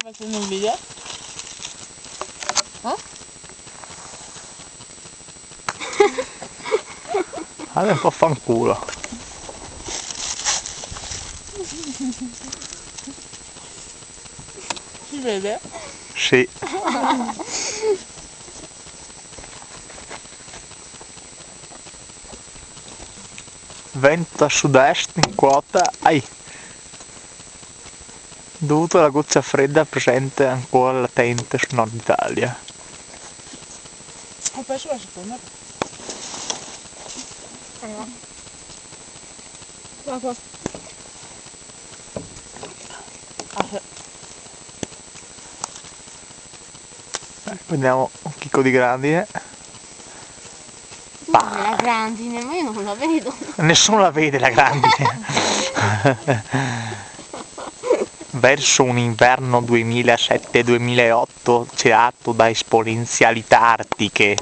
facendo un video? Oh? Allora un po' fanculo. Si vede? Sì. Vento a sud-est in quota. Dovuto alla goccia fredda presente ancora latente sul nord Italia. Ho perso la seconda. Guarda. Ah, sì. Vediamo un chicco di grandine. La grandine, ma io non la vedo. Nessuno la vede la grandine. Verso un inverno 2007-2008 celato da esponenzialità artiche.